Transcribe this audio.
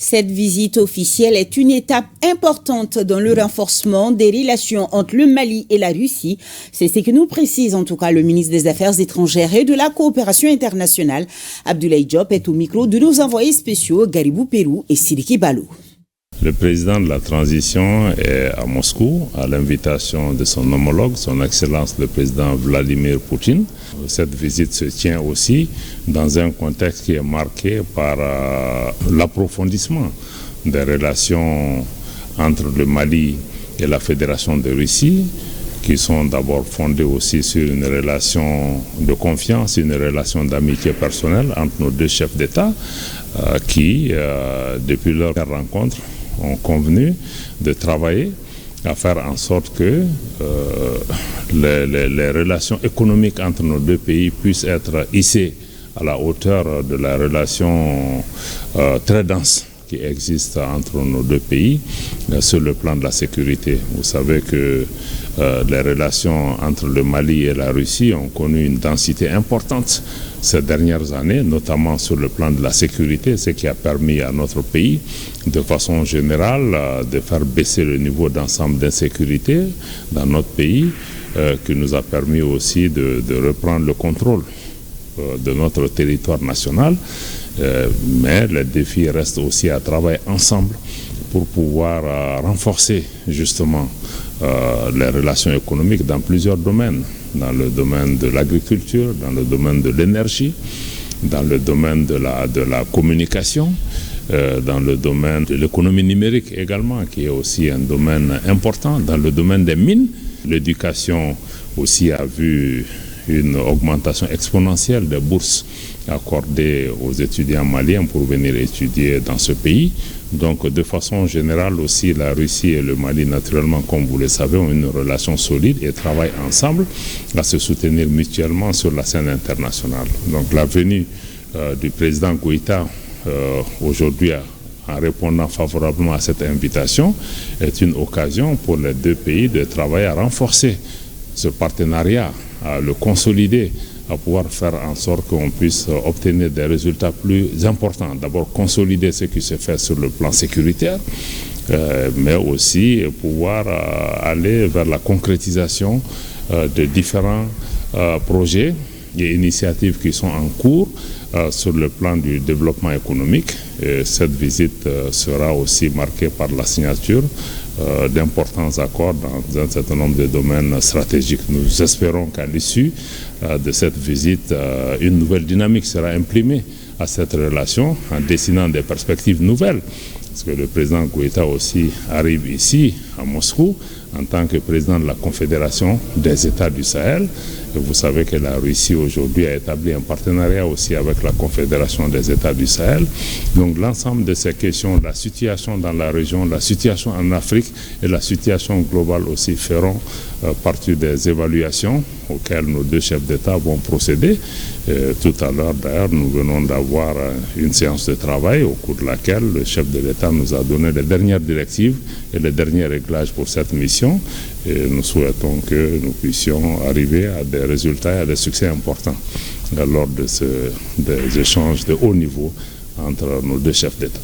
Cette visite officielle est une étape importante dans le renforcement des relations entre le Mali et la Russie. C'est ce que nous précise en tout cas le ministre des Affaires étrangères et de la coopération internationale. Abdoulaye Diop est au micro de nos envoyés spéciaux Garibou Pérou et Sidiki Balou. Le président de la transition est à Moscou à l'invitation de son homologue, son Excellence le président Vladimir Poutine. Cette visite se tient aussi dans un contexte qui est marqué par l'approfondissement des relations entre le Mali et la Fédération de Russie, qui sont d'abord fondées aussi sur une relation de confiance, une relation d'amitié personnelle entre nos deux chefs d'État qui, depuis leur rencontre, ont convenu de travailler à faire en sorte que les relations économiques entre nos deux pays puissent être hissées à la hauteur de la relation très dense qui existe entre nos deux pays sur le plan de la sécurité. Vous savez que les relations entre le Mali et la Russie ont connu une densité importante ces dernières années, notamment sur le plan de la sécurité, ce qui a permis à notre pays, de façon générale, de faire baisser le niveau d'ensemble d'insécurité dans notre pays, qui nous a permis aussi de reprendre le contrôle de notre territoire national. Mais le défi reste aussi à travailler ensemble pour pouvoir renforcer justement les relations économiques dans plusieurs domaines, dans le domaine de l'agriculture, dans le domaine de l'énergie, dans le domaine de la communication, dans le domaine de l'économie numérique également, qui est aussi un domaine important, dans le domaine des mines. L'éducation aussi a vu une augmentation exponentielle des bourses accordées aux étudiants maliens pour venir étudier dans ce pays. Donc de façon générale aussi, la Russie et le Mali, naturellement, comme vous le savez, ont une relation solide et travaillent ensemble à se soutenir mutuellement sur la scène internationale. Donc la venue du président Goïta aujourd'hui en répondant favorablement à cette invitation est une occasion pour les deux pays de travailler à renforcer ce partenariat, à le consolider, à pouvoir faire en sorte qu'on puisse obtenir des résultats plus importants. D'abord, consolider ce qui se fait sur le plan sécuritaire, mais aussi pouvoir aller vers la concrétisation de différents projets et initiatives qui sont en cours sur le plan du développement économique. Et cette visite sera aussi marquée par la signature d'importants accords dans un certain nombre de domaines stratégiques. Nous espérons qu'à l'issue de cette visite, une nouvelle dynamique sera imprimée à cette relation en dessinant des perspectives nouvelles. Parce que le président Goïta aussi arrive ici, à Moscou, en tant que président de la Confédération des États du Sahel. Et vous savez que la Russie aujourd'hui a établi un partenariat aussi avec la Confédération des États du Sahel. Donc l'ensemble de ces questions, la situation dans la région, la situation en Afrique et la situation globale aussi feront partie des évaluations auxquelles nos deux chefs d'État vont procéder. Tout à l'heure, d'ailleurs, nous venons d'avoir une séance de travail au cours de laquelle le chef de l'État nous a donné les dernières directives et les derniers réglages pour cette mission. Et nous souhaitons que nous puissions arriver à des résultats et à des succès importants lors de des échanges de haut niveau entre nos deux chefs d'État.